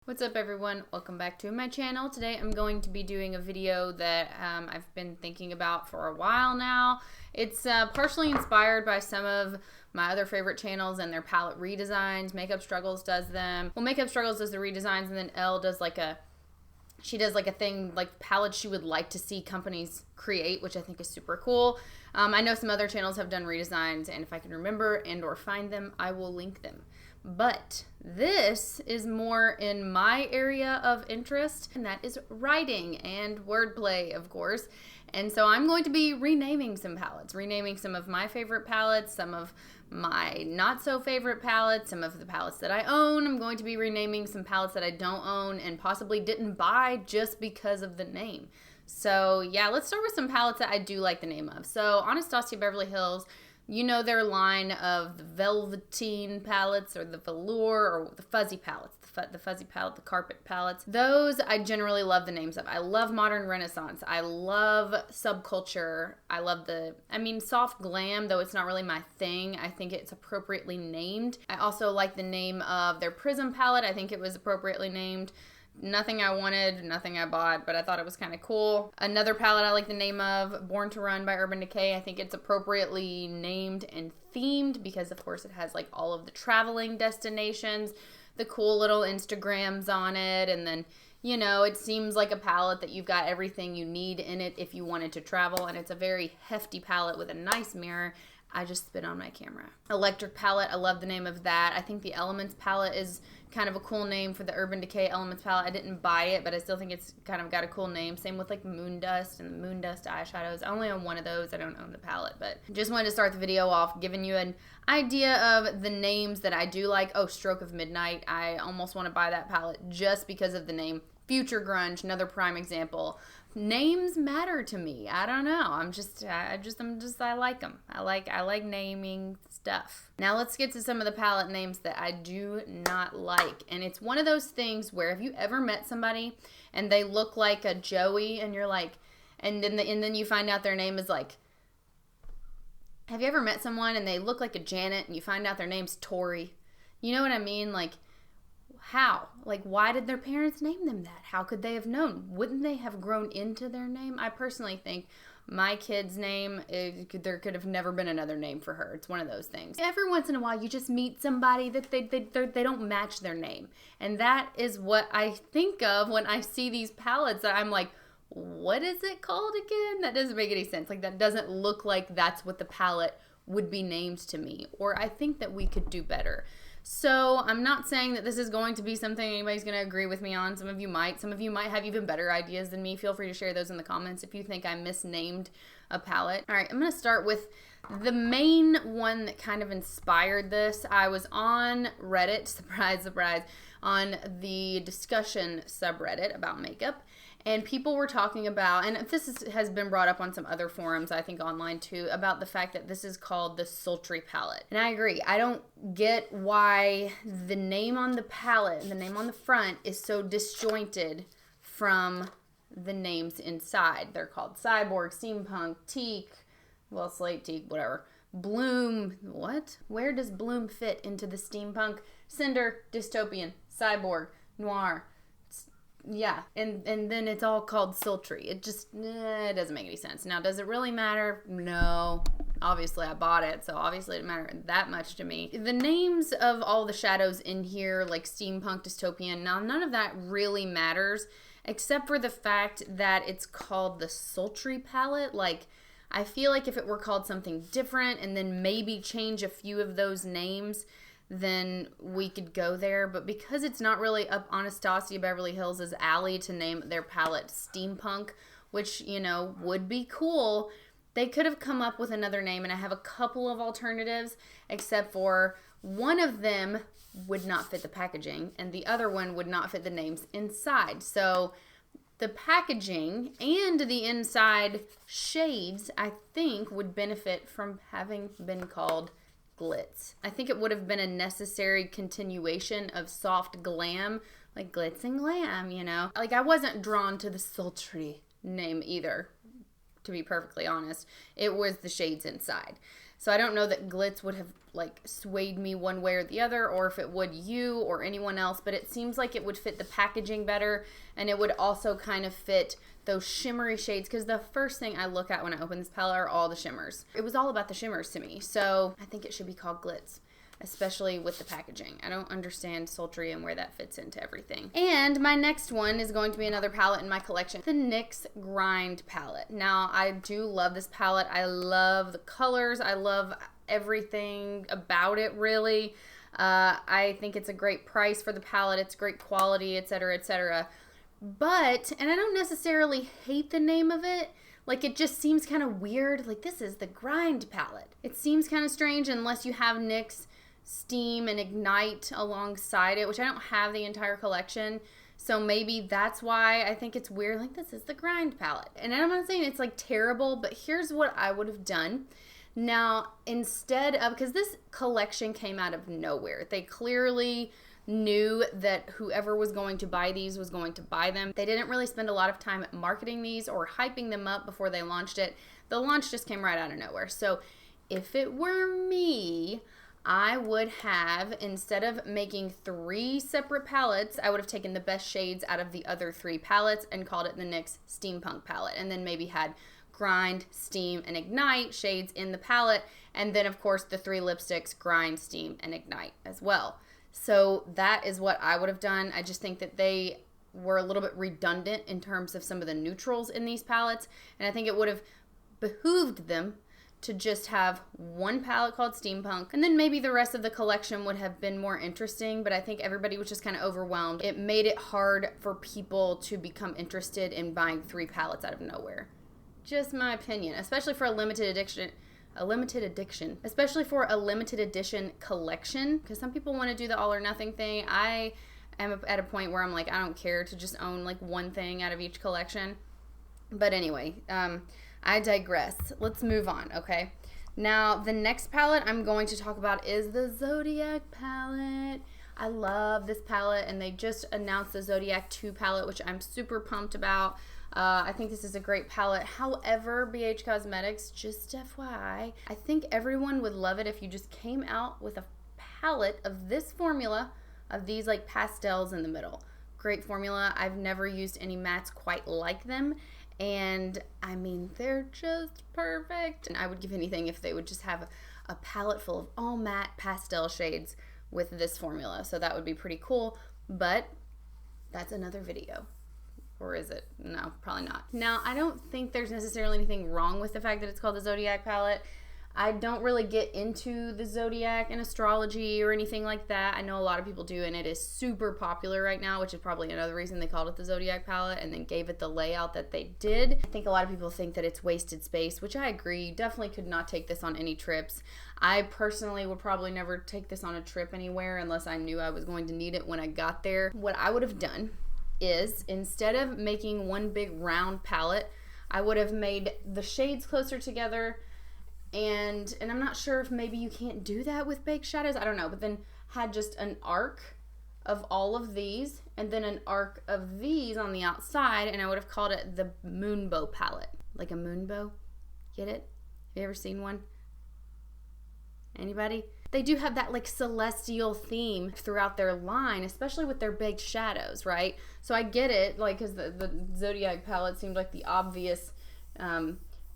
What's up everyone? Welcome back to my channel. Today I'm going to be doing a video that I've been thinking about for a while now. It's partially inspired by some of my other favorite channels and their palette redesigns. Makeup Struggles does them. Well, Makeup Struggles does the redesigns, and then Elle does like a thing like palettes she would like to see companies create, which I think is super cool. I know some other channels have done redesigns, and if I can remember and or find them, I will link them. But this is more in my area of interest, and that is writing and wordplay, of course. And so I'm going to be renaming some palettes, renaming some of my favorite palettes, some of my not so favorite palettes, some of the palettes that I own. I'm going to be renaming some palettes that I don't own and possibly didn't buy just because of the name. So yeah, let's start with some palettes that I do like the name of. So Anastasia Beverly Hills, you know their line of the velveteen palettes or the velour or the fuzzy palettes, the fuzzy palette, the carpet palettes. Those I generally love the names of. I love modern renaissance. I love subculture. I love soft glam, though it's not really my thing. I think it's appropriately named. I also like the name of their Prism palette. I think it was appropriately named. Nothing I wanted, nothing I bought, but I thought it was kind of cool. Another palette I like the name of, Born to Run by Urban Decay. I think it's appropriately named and themed because, of course, it has like all of the traveling destinations, the cool little Instagrams on it, and then, you know, it seems like a palette that you've got everything you need in it if you wanted to travel, and it's a very hefty palette with a nice mirror. I just spit on my camera. Electric palette, I love the name of that. I think the Elements palette is kind of a cool name for the Urban Decay Elements palette. I didn't buy it, but I still think it's kind of got a cool name. Same with like Moon Dust and Moon Dust eyeshadows. I only own one of those. I don't own the palette, but just wanted to start the video off giving you an idea of the names that I do like. Oh, Stroke of Midnight. I almost want to buy that palette just because of the name. Future Grunge, another prime example. Names matter to me. I don't know. I like them. I like naming stuff. Now let's get to some of the palette names that I do not like. And it's one of those things where, have you ever met somebody and they look like a Joey and you're like, and then you find out their name is like, have you ever met someone and they look like a Janet and you find out their name's Tori? You know what I mean? Like, how? Like, why did their parents name them that? How could they have known? Wouldn't they have grown into their name? I personally think my kid's name, there could have never been another name for her. It's one of those things. Every once in a while, you just meet somebody that they don't match their name. And that is what I think of when I see these palettes. I'm like, what is it called again? That doesn't make any sense. Like, that doesn't look like that's what the palette would be named to me. Or I think that we could do better. So I'm not saying that this is going to be something anybody's going to agree with me on. Some of you might have even better ideas than me. Feel free to share those in the comments if you think I misnamed a palette. All right, I'm going to start with the main one that kind of inspired this. I was on Reddit, surprise, surprise, on the discussion subreddit about makeup. And people were talking about, and has been brought up on some other forums, I think online too, about the fact that this is called the Sultry palette. And I agree. I don't get why the name on the palette and the name on the front is so disjointed from the names inside. They're called Cyborg, Steampunk, Teak, well, Slate, Teak, whatever. Bloom, what? Where does Bloom fit into the Steampunk? Cinder, Dystopian, Cyborg, Noir. Yeah, and then it's all called Sultry. It just, it doesn't make any sense. Now, does it really matter? No. Obviously, I bought it, so obviously it didn't matter that much to me. The names of all the shadows in here, like Steampunk, Dystopian, now none of that really matters, except for the fact that it's called the Sultry palette. Like, I feel like if it were called something different and then maybe change a few of those names, then we could go there. But because it's not really up Anastasia Beverly Hills' alley to name their palette Steampunk, which, you know, would be cool, they could have come up with another name. And I have a couple of alternatives, except for one of them would not fit the packaging and the other one would not fit the names inside. So the packaging and the inside shades, I think, would benefit from having been called glitz. I think it would have been a necessary continuation of soft glam, like glitz and glam, you know? Like, I wasn't drawn to the Sultry name either, to be perfectly honest. It was the shades inside. So I don't know that glitz would have like swayed me one way or the other, or if it would you or anyone else, but it seems like it would fit the packaging better, and it would also kind of fit those shimmery shades, because the first thing I look at when I open this palette are all the shimmers. It was all about the shimmers to me, so I think it should be called glitz, especially with the packaging. I don't understand Sultry and where that fits into everything. And my next one is going to be another palette in my collection, the NYX Grind palette. Now, I do love this palette. I love the colors. I love everything about it, really. I think it's a great price for the palette. It's great quality, etc., etc. But, and I don't necessarily hate the name of it, like it just seems kind of weird, like this is the Grind palette. It seems kind of strange unless you have NYX Steam and Ignite alongside it, which I don't have the entire collection, so maybe that's why I think it's weird, like this is the Grind palette. And I'm not saying it's like terrible, but here's what I would have done. Now, instead of, because this collection came out of nowhere, they clearly knew that whoever was going to buy these was going to buy them. They didn't really spend a lot of time marketing these or hyping them up before they launched it. The launch just came right out of nowhere. So if it were me, I would have, instead of making 3 separate palettes, I would have taken the best shades out of the other 3 palettes and called it the NYX Steampunk palette, and then maybe had Grind, Steam, and Ignite shades in the palette, and then of course the 3 lipsticks, Grind, Steam, and Ignite as well. So that is what I would have done. I just think that they were a little bit redundant in terms of some of the neutrals in these palettes, and I think it would have behooved them to just have one palette called Steampunk, and then maybe the rest of the collection would have been more interesting, but I think everybody was just kind of overwhelmed. It made it hard for people to become interested in buying 3 palettes out of nowhere. Just my opinion, especially for a limited edition, especially for a limited edition collection, because some people want to do the all or nothing thing. I am at a point where I'm like, I don't care to just own like one thing out of each collection. But anyway, I digress. Let's move on, okay? Now, the next palette I'm going to talk about is the Zodiac palette. I love this palette, and they just announced the Zodiac 2 palette, which I'm super pumped about. I think this is a great palette. However, BH Cosmetics, just FYI, I think everyone would love it if you just came out with a palette of this formula, of these like pastels in the middle. Great formula. I've never used any mattes quite like them, and I mean, they're just perfect. And I would give anything if they would just have a palette full of all matte pastel shades with this formula. So that would be pretty cool, but that's another video. Or is it? No, probably not. Now, I don't think there's necessarily anything wrong with the fact that it's called the Zodiac palette. I don't really get into the Zodiac and astrology or anything like that. I know a lot of people do, and it is super popular right now, which is probably another reason they called it the Zodiac palette and then gave it the layout that they did. I think a lot of people think that it's wasted space, which I agree. You definitely could not take this on any trips. I personally would probably never take this on a trip anywhere unless I knew I was going to need it when I got there. What I would have done is, instead of making one big round palette, I would have made the shades closer together, and I'm not sure if maybe you can't do that with baked shadows, I don't know, but then had just an arc of all of these and then an arc of these on the outside, and I would have called it the Moonbow palette. Like a moonbow? Get it? Have you ever seen one? Anybody? They do have that like celestial theme throughout their line, especially with their baked shadows, right? So I get it, like, because the Zodiac palette seemed like the obvious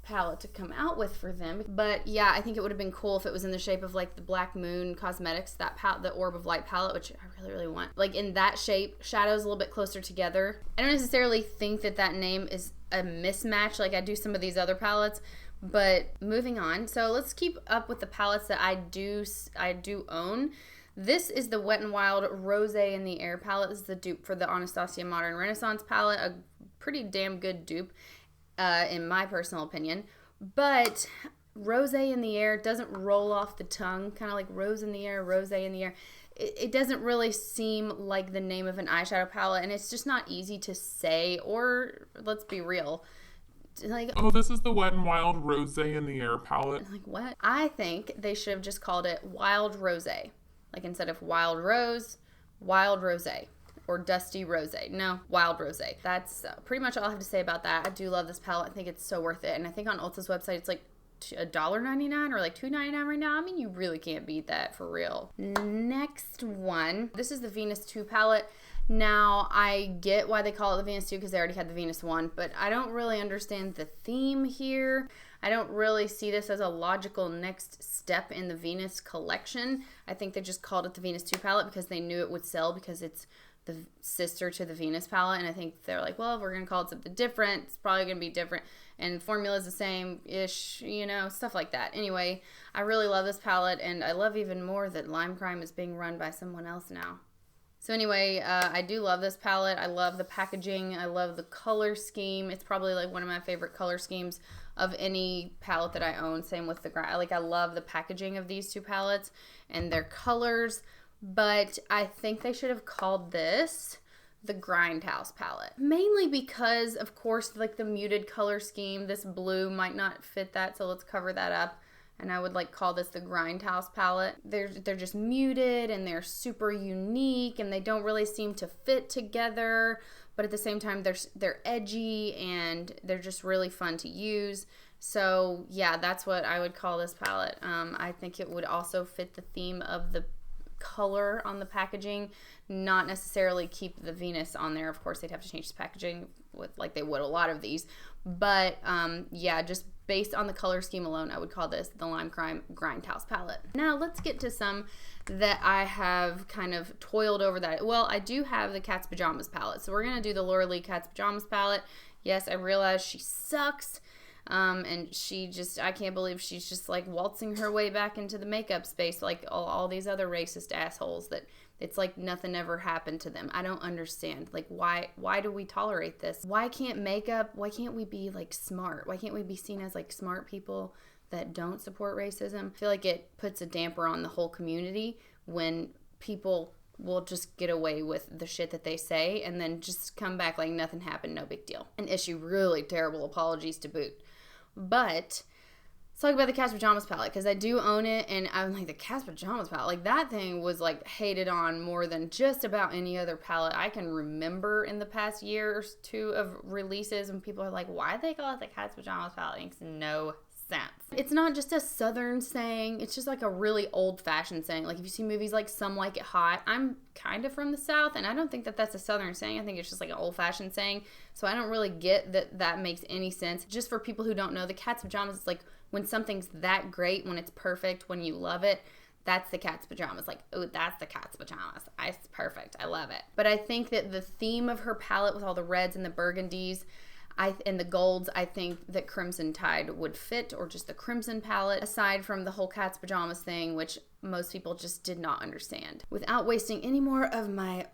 palette to come out with for them. But yeah, I think it would have been cool if it was in the shape of like the Black Moon Cosmetics, that the Orb of Light palette, which I really, really want. Like in that shape, shadows a little bit closer together. I don't necessarily think that that name is a mismatch like I do some of these other palettes. But moving on, so let's keep up with the palettes that I do own. This is the Wet n Wild Rose in the Air palette. This is the dupe for the Anastasia Modern Renaissance palette. A pretty damn good dupe, in my personal opinion. But Rose in the Air doesn't roll off the tongue, kind of like Rose in the Air, Rose in the Air. It doesn't really seem like the name of an eyeshadow palette, and it's just not easy to say, or let's be real. Like, oh, this is the Wet n Wild Rose in the Air palette. Like, what? I think they should have just called it Wild Rose. Like, instead of Wild Rose, Wild Rose. Or Dusty Rose. No, Wild Rose. That's pretty much all I have to say about that. I do love this palette. I think it's so worth it. And I think on Ulta's website, it's like $1.99 or like $2.99 right now. I mean, you really can't beat that for real. Next one. This is the Venus 2 palette. Now, I get why they call it the Venus 2 because they already had the Venus 1, but I don't really understand the theme here. I don't really see this as a logical next step in the Venus collection. I think they just called it the Venus 2 palette because they knew it would sell because it's the sister to the Venus palette, and I think they're like, well, if we're going to call it something different, it's probably going to be different, and the formula is the same-ish, you know, stuff like that. Anyway, I really love this palette, and I love even more that Lime Crime is being run by someone else now. So anyway, I do love this palette. I love the packaging. I love the color scheme. It's probably like one of my favorite color schemes of any palette that I own. Same with the, I love the packaging of these two palettes and their colors, but I think they should have called this the Grindhouse palette. Mainly because, of course, like the muted color scheme, this blue might not fit that, so let's cover that up. And I would like call this the Grindhouse palette. They're just muted and they're super unique and they don't really seem to fit together, but at the same time they're edgy and they're just really fun to use. So yeah, that's what I would call this palette. I think it would also fit the theme of the color on the packaging, not necessarily keep the Venus on there. Of course, they'd have to change the packaging with like they would a lot of these, but yeah, just based on the color scheme alone, I would call this the Lime Crime Grindhouse palette. Now let's get to some that I have kind of toiled over that. Well, I do have the Cat's Pajamas palette, so we're gonna do the Laura Lee Cat's Pajamas palette. Yes, I realize she sucks. And she just, I can't believe she's just like waltzing her way back into the makeup space like all these other racist assholes that it's like nothing ever happened to them. I don't understand. Like, why do we tolerate this? Why can't we be like smart? Why can't we be seen as like smart people that don't support racism? I feel like it puts a damper on the whole community when people will just get away with the shit that they say and then just come back like nothing happened, no big deal, and issue really terrible apologies to boot. But let's talk about the Cat's Pajamas palette, because I do own it, and I'm like, the Cat's Pajamas palette, like that thing was like hated on more than just about any other palette I can remember in the past year or two of releases, and people are like, why they call it the Cat's Pajamas palette? It makes no sense. It's not just a southern saying, it's just like a really old-fashioned saying. Like if you see movies like Some Like It Hot, I'm kind of from the South, and I don't think that that's a southern saying. I think it's just like an old-fashioned saying, so I don't really get that makes any sense. Just for people who don't know, the Cat's Pajamas is like when something's that great, when it's perfect, when you love it, that's the Cat's Pajamas. Like, oh, that's the Cat's Pajamas. It's perfect. I love it. But I think that the theme of her palette with all the reds and the burgundies and the golds, I think that Crimson Tide would fit, or just the Crimson palette, aside from the whole Cat's Pajamas thing, which most people just did not understand. Without wasting any more of my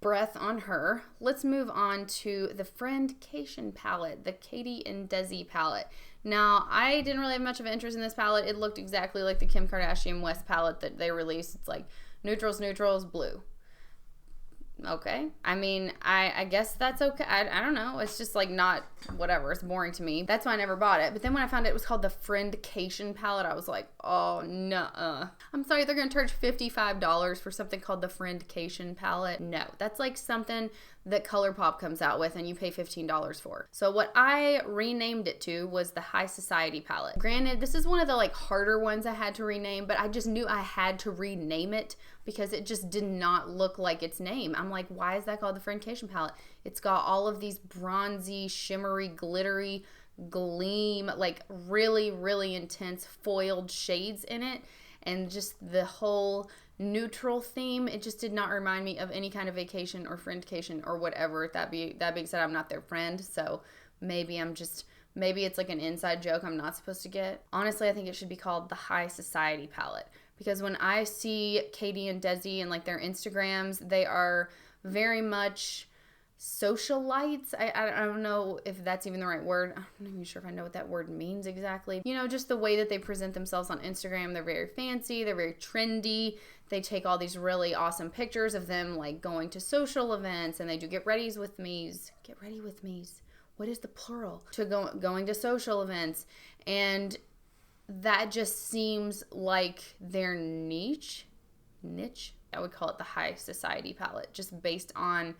breath on her, let's move on to the Friendcation palette, the Katie and Desi palette. Now, I didn't really have much of an interest in this palette. It looked exactly like the Kim Kardashian West palette that they released. It's like neutrals, blue. Okay. I mean, I guess that's okay. I don't know. It's just like not, whatever. It's boring to me. That's why I never bought it. But then when I found it was called the Friendcation palette, I was like, oh, nuh-uh. I'm sorry, they're going to charge $55 for something called the Friendcation palette. No, that's like something that ColourPop comes out with and you pay $15 for. So what I renamed it to was the High Society palette. Granted, this is one of the like harder ones I had to rename, but I just knew I had to rename it because it just did not look like its name. I'm like, why is that called the Friendcation palette? It's got all of these bronzy, shimmery, glittery, gleam, like really, really intense foiled shades in it. And just the whole neutral theme, it just did not remind me of any kind of vacation or friendcation or whatever. That being said, I'm not their friend, so maybe it's like an inside joke I'm not supposed to get. Honestly, I think it should be called the High Society palette, because when I see Katie and Desi and like their Instagrams, they are very much socialites. I don't know if that's even the right word. I'm not even sure if I know what that word means exactly. You know, just the way that they present themselves on Instagram. They're very fancy. They're very trendy. They take all these really awesome pictures of them like going to social events, and they do get ready with me's. What is the plural? To going to social events. And that just seems like their niche. I would call it the High Society palette, just based on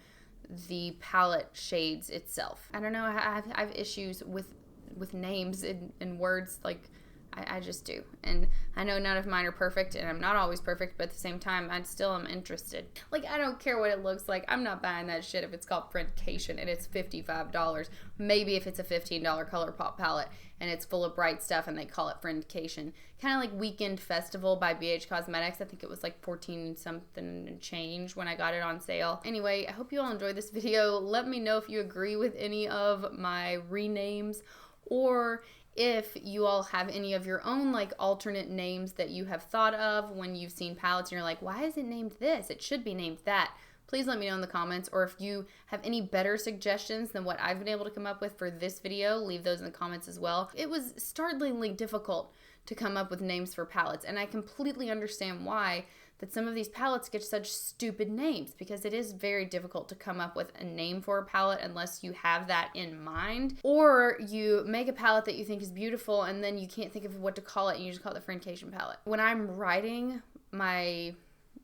the palette shades itself. I don't know, I have issues with names and words. Like, I just do. And I know none of mine are perfect, and I'm not always perfect, but at the same time, I still am interested. Like, I don't care what it looks like. I'm not buying that shit if it's called Friendcation and it's $55. Maybe if it's a $15 ColourPop palette and it's full of bright stuff and they call it Friendcation. Kind of like Weekend Festival by BH Cosmetics. I think it was like 14 something and change when I got it on sale. Anyway, I hope you all enjoyed this video. Let me know if you agree with any of my renames, or if you all have any of your own like alternate names that you have thought of when you've seen palettes and you're like, why is it named this? It should be named that. Please let me know in the comments, or if you have any better suggestions than what I've been able to come up with for this video, leave those in the comments as well. It was startlingly difficult to come up with names for palettes, and I completely understand why that some of these palettes get such stupid names, because it is very difficult to come up with a name for a palette unless you have that in mind, or you make a palette that you think is beautiful and then you can't think of what to call it and you just call it the Friendcation palette. When I'm writing my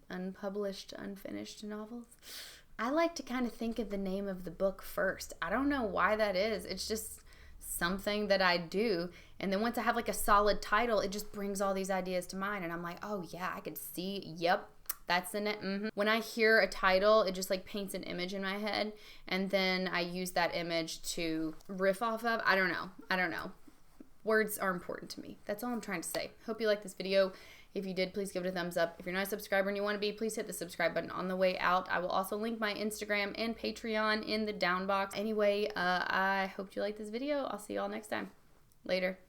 unpublished, unfinished novels, I like to kind of think of the name of the book first. I don't know why that is. It's just something that I do. And then once I have like a solid title, it just brings all these ideas to mind. And I'm like, oh yeah, I could see, yep, that's in it. When I hear a title, it just like paints an image in my head. And then I use that image to riff off of. I don't know. Words are important to me. That's all I'm trying to say. Hope you like this video. If you did, please give it a thumbs up. If you're not a subscriber and you want to be, please hit the subscribe button on the way out. I will also link my Instagram and Patreon in the down box. Anyway, I hope you like this video. I'll see you all next time. Later.